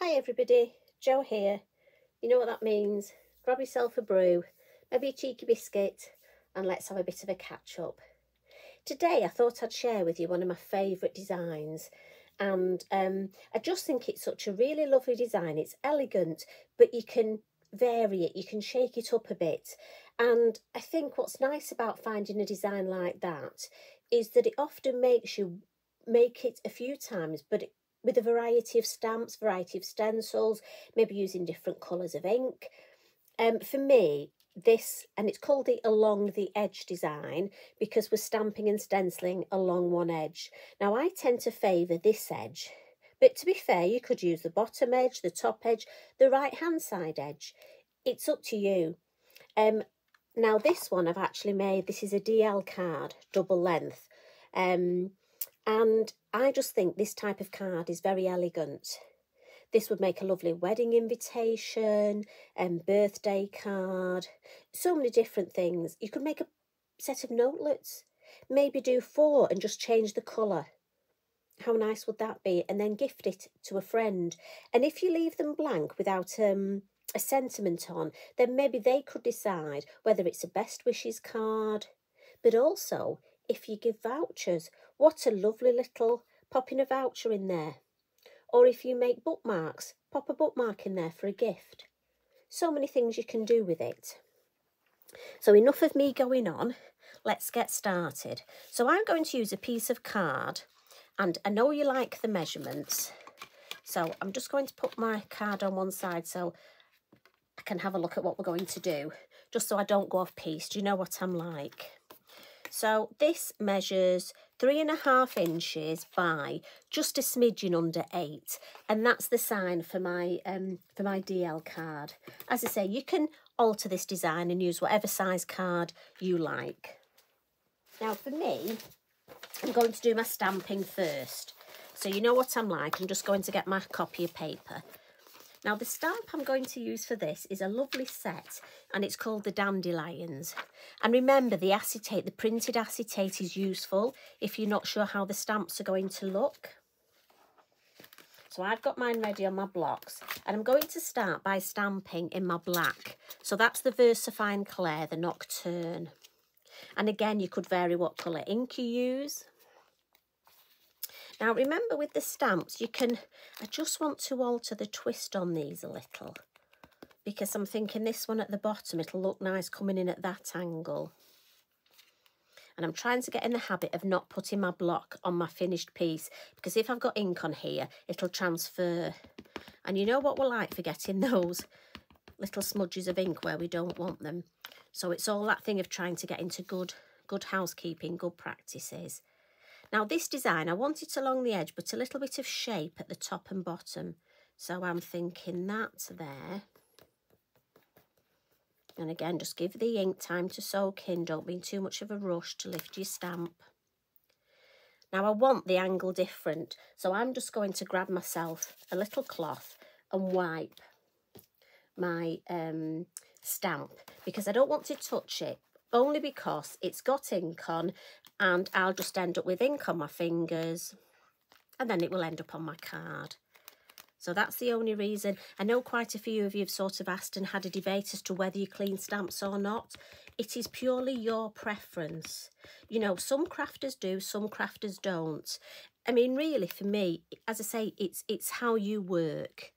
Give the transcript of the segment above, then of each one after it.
Hi everybody, Jo here. You know what that means. Grab yourself a brew, maybe a cheeky biscuit, and let's have a bit of a catch up. Today I thought I'd share with you one of my favourite designs, and I just think it's such a really lovely design. It's elegant, but you can vary it, you can shake it up a bit. And I think what's nice about finding a design like that is that it often makes you make it a few times, but with a variety of stamps, variety of stencils, maybe using different colours of ink. For me, this, and it's called the along the edge design because we're stamping and stenciling along one edge. Now I tend to favour this edge, but to be fair, you could use the bottom edge, the top edge, the right hand side edge. It's up to you. Now this one I've actually made, this is a DL card, double length. And I just think this type of card is very elegant. This would make a lovely wedding invitation, birthday card, so many different things. You could make a set of notelets, maybe do 4 and just change the colour. How nice would that be? And then gift it to a friend. And if you leave them blank without a sentiment on, then maybe they could decide whether it's a best wishes card. But also, if you give vouchers, what a lovely little popping a voucher in there. Or if you make bookmarks, pop a bookmark in there for a gift. So many things you can do with it. So enough of me going on, let's get started. So I'm going to use a piece of card, and I know you like the measurements. So I'm just going to put my card on one side so I can have a look at what we're going to do, just so I don't go off piece. Do you know what I'm like? So this measures 3.5 inches by just a smidgen under 8, and that's the sign for my DL card. As I say, you can alter this design and use whatever size card you like. Now for me, I'm going to do my stamping first. So you know what I'm like, I'm just going to get my copy of paper. Now the stamp I'm going to use for this is a lovely set, and it's called the Dandelions. And remember, the acetate, the printed acetate, is useful if you're not sure how the stamps are going to look. So I've got mine ready on my blocks, and I'm going to start by stamping in my black. So that's the VersaFine Clair, the Nocturne. And again, you could vary what colour ink you use. Now remember, with the stamps, I just want to alter the twist on these a little, because I'm thinking this one at the bottom, it'll look nice coming in at that angle. And I'm trying to get in the habit of not putting my block on my finished piece, because if I've got ink on here, it'll transfer. And you know what we're like for getting those little smudges of ink where we don't want them. So it's all that thing of trying to get into good housekeeping, good practices. Now this design, I want it along the edge, but a little bit of shape at the top and bottom. So I'm thinking that there. And again, just give the ink time to soak in. Don't be in too much of a rush to lift your stamp. Now I want the angle different. So I'm just going to grab myself a little cloth and wipe my stamp, because I don't want to touch it, only because it's got ink on, and I'll just end up with ink on my fingers, and then it will end up on my card. So that's the only reason. I know quite a few of you have sort of asked and had a debate as to whether you clean stamps or not. It is purely your preference. You know, some crafters do, some crafters don't. I mean, really, for me, as I say, it's how you work.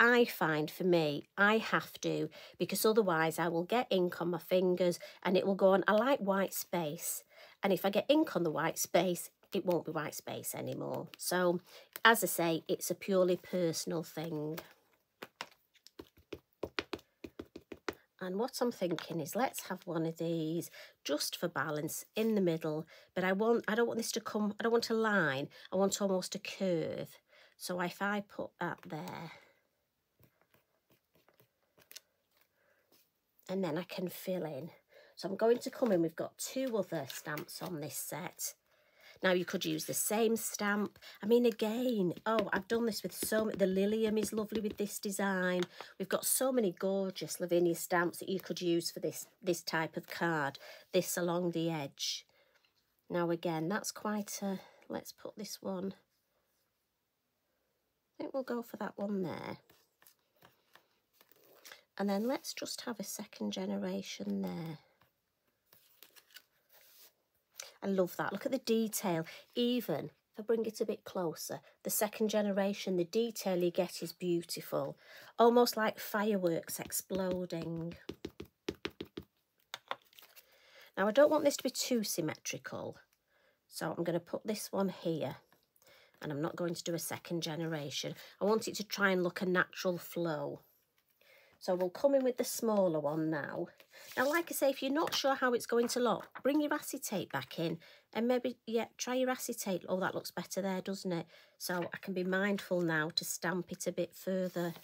I find for me, I have to, because otherwise I will get ink on my fingers and it will go on. I like white space. And if I get ink on the white space, it won't be white space anymore. So, as I say, it's a purely personal thing. And what I'm thinking is, let's have one of these just for balance in the middle. But I don't want this to come, I don't want a line. I want almost a curve. So if I put that there, and then I can fill in. So I'm going to come in, we've got 2 other stamps on this set. Now you could use the same stamp. I mean, again, oh, I've done this with the Lilium is lovely with this design. We've got so many gorgeous Lavinia stamps that you could use for this type of card, this along the edge. Now again, that's quite a, let's put this one think we'll go for that one there. And then let's just have a second generation there. I love that. Look at the detail. Even if I bring it a bit closer, the second generation, the detail you get is beautiful. Almost like fireworks exploding. Now, I don't want this to be too symmetrical. So I'm going to put this one here. And I'm not going to do a second generation. I want it to try and look a natural flow. So we'll come in with the smaller one now. Now, like I say, if you're not sure how it's going to look, bring your acetate back in and maybe, yeah, try your acetate. Oh, that looks better there, doesn't it? So I can be mindful now to stamp it a bit further.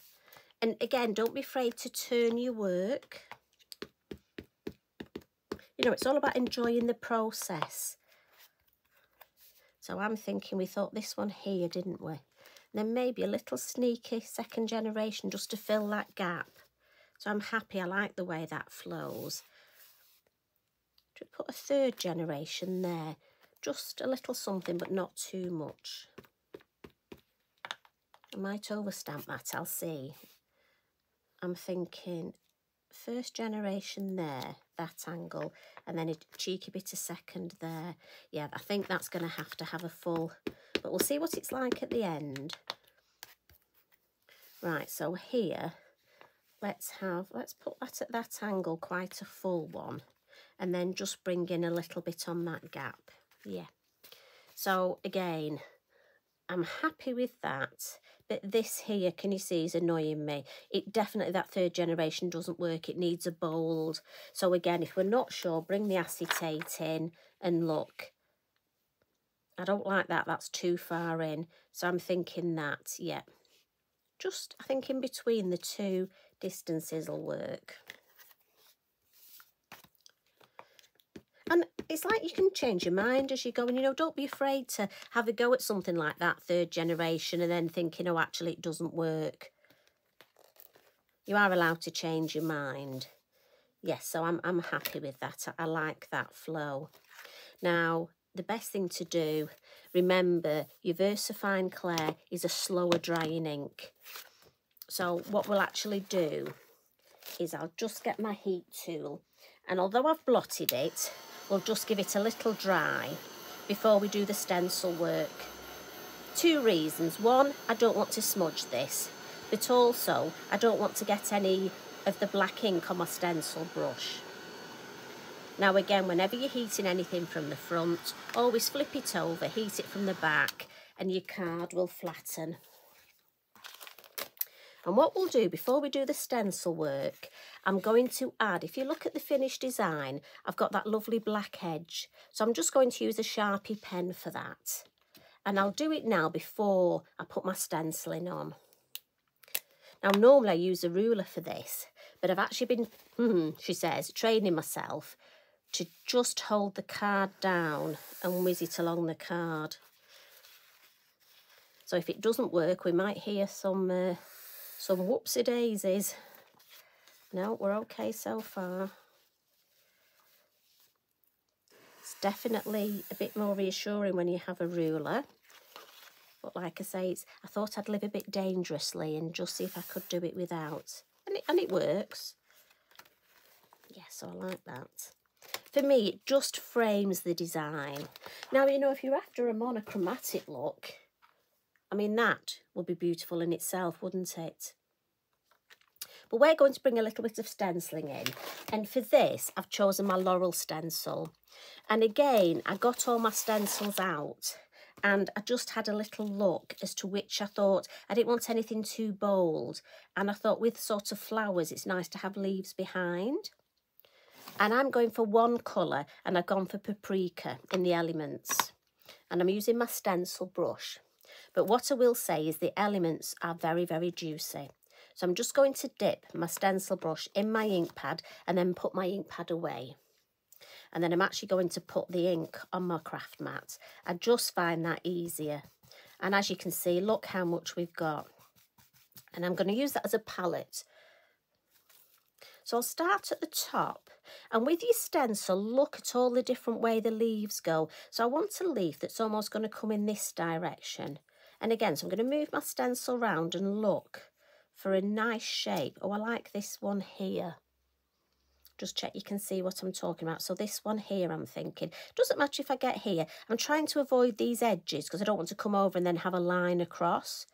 And again, don't be afraid to turn your work. You know, it's all about enjoying the process. So I'm thinking we thought this one here, didn't we? And then maybe a little sneaky second generation just to fill that gap. So I'm happy, I like the way that flows. To put a third generation there, just a little something, but not too much. I might overstamp that, I'll see. I'm thinking first generation there, that angle, and then a cheeky bit of second there. Yeah, I think that's going to have a full, but we'll see what it's like at the end. Right, so here, let's put that at that angle, quite a full one, and then just bring in a little bit on that gap. Yeah. So again, I'm happy with that, but this here, can you see, is annoying me. It definitely, that third generation doesn't work. It needs a bold. So again, if we're not sure, bring the acetate in and look. I don't like that. That's too far in. So I'm thinking that, yeah. Just, I think in between the two distances will work. And it's like you can change your mind as you go, and, you know, don't be afraid to have a go at something like that, third generation, and then thinking, oh, actually, it doesn't work. You are allowed to change your mind. Yes, so I'm happy with that. I like that flow. Now, the best thing to do, remember, your VersaFine Clair is a slower drying ink. So what we'll actually do is I'll just get my heat tool, and although I've blotted it, we'll just give it a little dry before we do the stencil work. Two reasons. One, I don't want to smudge this, but also I don't want to get any of the black ink on my stencil brush. Now again, whenever you're heating anything from the front, always flip it over, heat it from the back, and your card will flatten. And what we'll do before we do the stencil work, I'm going to add, if you look at the finished design, I've got that lovely black edge. So I'm just going to use a Sharpie pen for that. And I'll do it now before I put my stenciling on. Now, normally I use a ruler for this, but I've actually been, she says, training myself to just hold the card down and whiz it along the card. So if it doesn't work, we might hear some whoopsie daisies. No, we're okay so far. It's definitely a bit more reassuring when you have a ruler. But like I say, I thought I'd live a bit dangerously and just see if I could do it without. And it works. Yeah, so I like that. For me, it just frames the design. Now, you know, if you're after a monochromatic look, I mean, that would be beautiful in itself, wouldn't it? But we're going to bring a little bit of stenciling in. And for this, I've chosen my Laurel stencil. And again, I got all my stencils out. And I just had a little look as to which I thought, I didn't want anything too bold. And I thought with sort of flowers, it's nice to have leaves behind. And I'm going for one colour, and I've gone for paprika in the elements. And I'm using my stencil brush. But what I will say is the elements are very, very juicy. So I'm just going to dip my stencil brush in my ink pad and then put my ink pad away. And then I'm actually going to put the ink on my craft mat. I just find that easier. And as you can see, look how much we've got. And I'm going to use that as a palette. So I'll start at the top. And with your stencil, look at all the different way the leaves go. So I want a leaf that's almost going to come in this direction. And again, so I'm going to move my stencil round and look for a nice shape. Oh, I like this one here. Just check you can see what I'm talking about. So this one here, I'm thinking, doesn't matter if I get here. I'm trying to avoid these edges because I don't want to come over and then have a line across.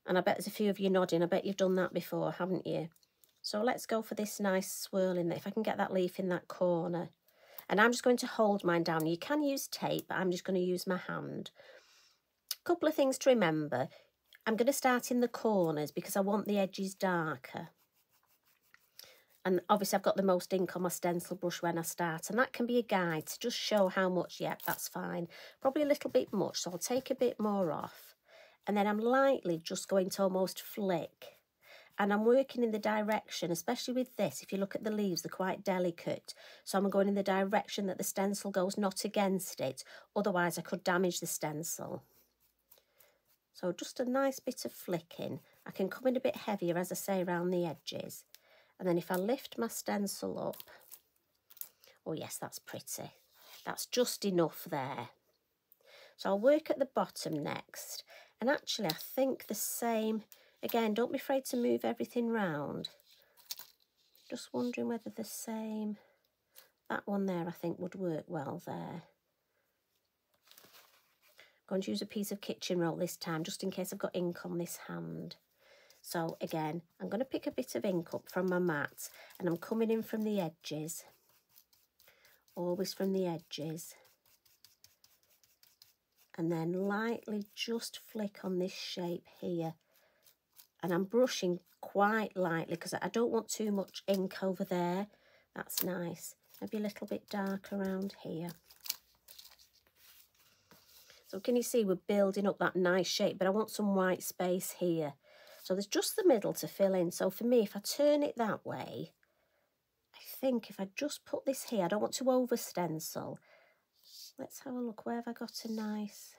And I bet there's a few of you nodding. I bet you've done that before, haven't you? So let's go for this nice swirl in there. If I can get that leaf in that corner. And I'm just going to hold mine down. You can use tape, but I'm just going to use my hand. A couple of things to remember. I'm going to start in the corners because I want the edges darker. And obviously I've got the most ink on my stencil brush when I start. And that can be a guide to just show how much. Yep, that's fine. Probably a little bit much, so I'll take a bit more off. And then I'm lightly just going to almost flick. And I'm working in the direction, especially with this, if you look at the leaves, they're quite delicate. So I'm going in the direction that the stencil goes, not against it. Otherwise I could damage the stencil. So just a nice bit of flicking. I can come in a bit heavier, as I say, around the edges. And then if I lift my stencil up, oh yes, that's pretty. That's just enough there. So I'll work at the bottom next. And actually I think the same, again, don't be afraid to move everything round. Just wondering whether the same, that one there I think would work well there. I'm going to use a piece of kitchen roll this time, just in case I've got ink on this hand. So again, I'm going to pick a bit of ink up from my mat and I'm coming in from the edges. Always from the edges. And then lightly just flick on this shape here. And I'm brushing quite lightly because I don't want too much ink over there. That's nice. Maybe a little bit dark around here. So can you see we're building up that nice shape, but I want some white space here. So there's just the middle to fill in. So for me, if I turn it that way, I think if I just put this here, I don't want to over stencil. Let's have a look. Where have I got a nice...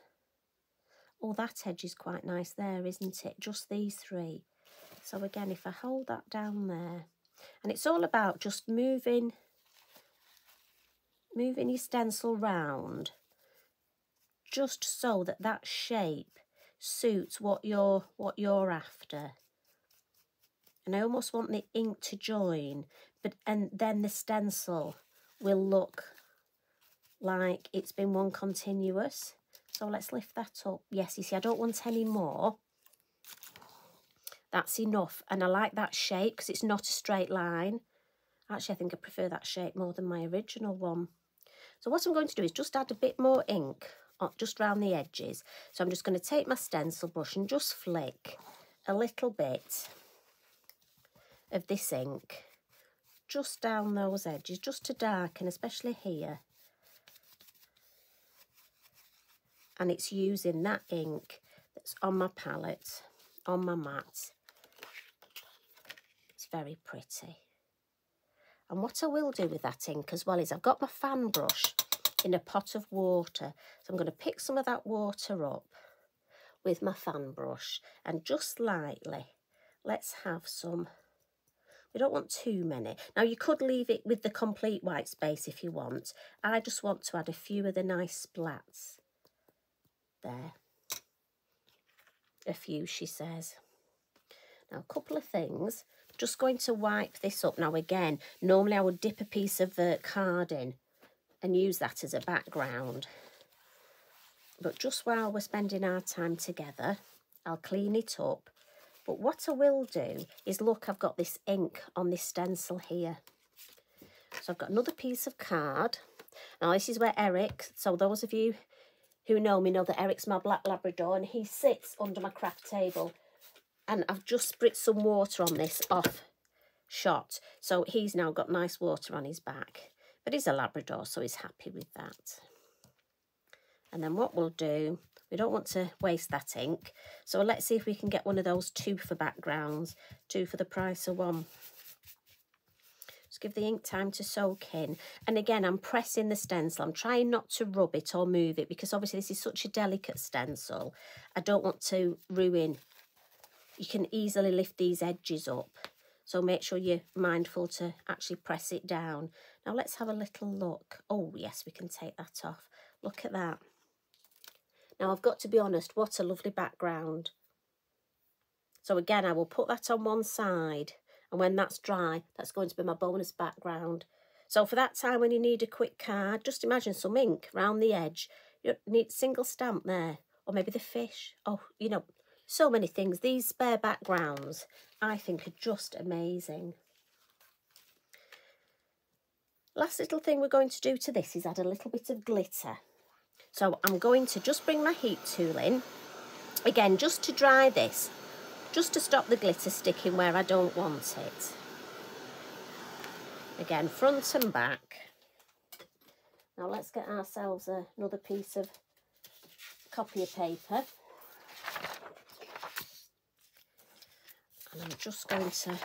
Oh, that edge is quite nice there, isn't it? Just these three. So again, if I hold that down there, and it's all about just moving your stencil round, just so that that shape suits what you're after. And I almost want the ink to join, and then the stencil will look like it's been one continuous. So let's lift that up. Yes, you see, I don't want any more. That's enough. And I like that shape because it's not a straight line. Actually, I think I prefer that shape more than my original one. So what I'm going to do is just add a bit more ink just around the edges. So I'm just going to take my stencil brush and just flick a little bit of this ink just down those edges, just to darken, especially here. And it's using that ink that's on my palette, on my mat. It's very pretty. And what I will do with that ink as well is I've got my fan brush in a pot of water. So I'm going to pick some of that water up with my fan brush and just lightly, let's have some. We don't want too many. Now you could leave it with the complete white space if you want. I just want to add a few of the nice splats. There. A few, she says. Now a couple of things. Just going to wipe this up. Now again, normally I would dip a piece of card in and use that as a background. But just while we're spending our time together, I'll clean it up. But what I will do is, look, I've got this ink on this stencil here. So I've got another piece of card. Now this is where Eric, so those of you who know me know that Eric's my black Labrador and he sits under my craft table. And I've just spritzed some water on this off shot. So he's now got nice water on his back. But he's a Labrador, so he's happy with that. And then what we'll do, we don't want to waste that ink. So let's see if we can get one of those 2 for backgrounds, 2 for the price of 1. Just give the ink time to soak in. And again, I'm pressing the stencil. I'm trying not to rub it or move it because obviously this is such a delicate stencil. I don't want to ruin. You can easily lift these edges up. So make sure you're mindful to actually press it down. Now let's have a little look. Oh yes, we can take that off. Look at that. Now I've got to be honest, what a lovely background. So again, I will put that on one side, and when that's dry, that's going to be my bonus background. So for that time when you need a quick card, just imagine some ink round the edge. You need a single stamp there, or maybe the fish. Oh, you know, so many things. These spare backgrounds, I think, are just amazing. Last little thing we're going to do to this is add a little bit of glitter. So I'm going to just bring my heat tool in, again, just to dry this, just to stop the glitter sticking where I don't want it. Again, front and back. Now let's get ourselves another piece of copy paper. And I'm just going to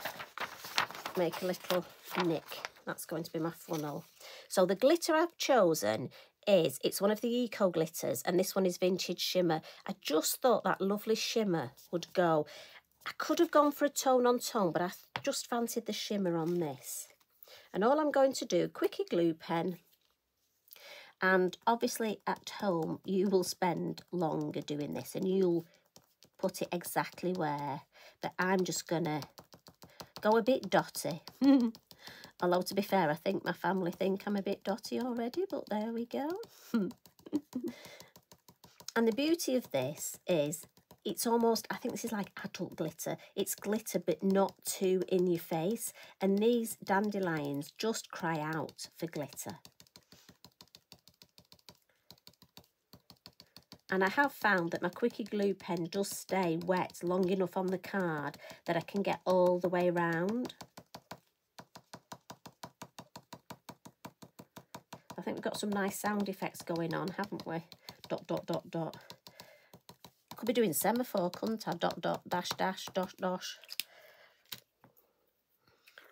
make a little nick. That's going to be my funnel. So the glitter I've chosen it's one of the Eco Glitters, and this one is Vintage Shimmer. I just thought that lovely shimmer would go. I could have gone for a tone on tone, but I just fancied the shimmer on this. And all I'm going to do, quickie glue pen, and obviously at home you will spend longer doing this and you'll put it exactly where, but I'm just gonna go a bit dotty. Although to be fair, I think my family think I'm a bit dotty already, but there we go. And the beauty of this is it's almost, I think this is like adult glitter. It's glitter, but not too in your face. And these dandelions just cry out for glitter. And I have found that my quickie glue pen does stay wet long enough on the card that I can get all the way around. I think we've got some nice sound effects going on, haven't we? Dot, dot, dot, dot. Could be doing semaphore, couldn't I? Dot, dot, dash, dash, dash, dash.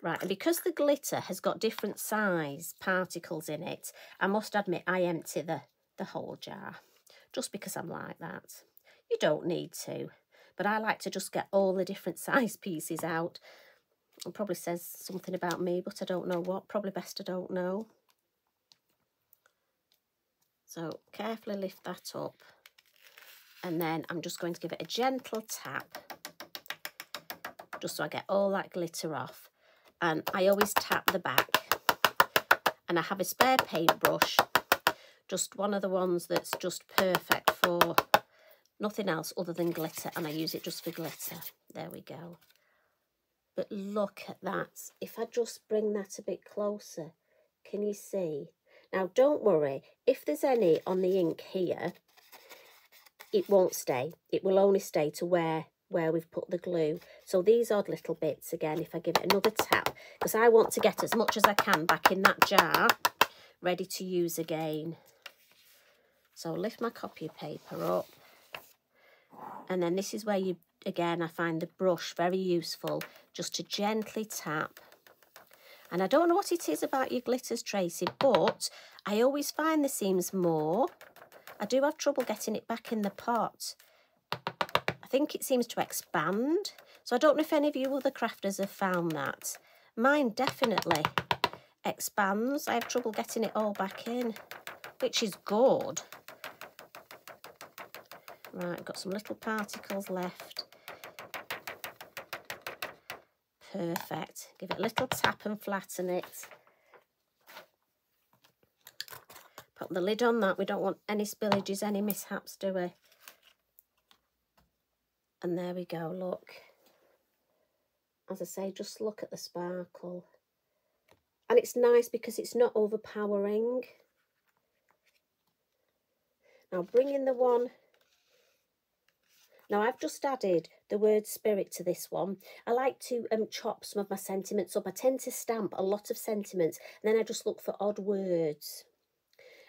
Right, and because the glitter has got different size particles in it, I must admit I empty the whole jar, just because I'm like that. You don't need to, but I like to just get all the different size pieces out. It probably says something about me, but I don't know what. Probably best I don't know. So carefully lift that up, and then I'm just going to give it a gentle tap, just so I get all that glitter off. And I always tap the back, and I have a spare paintbrush, just one of the ones that's just perfect for nothing else other than glitter, and I use it just for glitter. There we go. But look at that. If I just bring that a bit closer, can you see? Now, don't worry, if there's any on the ink here, it won't stay. It will only stay to where we've put the glue. So these odd little bits, again, if I give it another tap, because I want to get as much as I can back in that jar, ready to use again. So lift my copy paper up. And then this is where you, again, I find the brush very useful, just to gently tap. And I don't know what it is about your glitters, Tracy, but I always find there seems more. I do have trouble getting it back in the pot. I think it seems to expand. So I don't know if any of you other crafters have found that. Mine definitely expands. I have trouble getting it all back in, which is good. Right, I've got some little particles left. Perfect. Give it a little tap and flatten it. Put the lid on that. We don't want any spillages, any mishaps, do we? And there we go, look. As I say, just look at the sparkle. And it's nice because it's not overpowering. Now bring in the one. Now I've just added the word spirit to this one. I like to chop some of my sentiments up. I tend to stamp a lot of sentiments, and then I just look for odd words.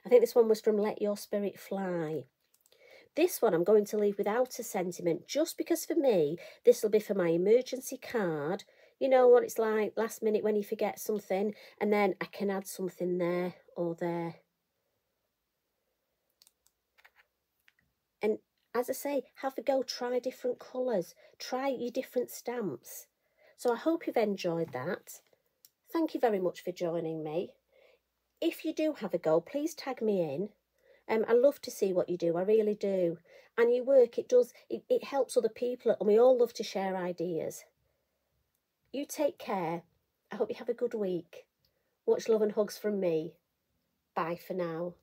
I think this one was from Let Your Spirit Fly. This one I'm going to leave without a sentiment, just because for me, this will be for my emergency card. You know what it's like last minute when you forget something, and then I can add something there or there. And as I say, have a go, try different colours, try your different stamps. So I hope you've enjoyed that. Thank you very much for joining me. If you do have a go, please tag me in. I love to see what you do, I really do. And your work, it helps other people, and we all love to share ideas. You take care. I hope you have a good week. Much love and hugs from me. Bye for now.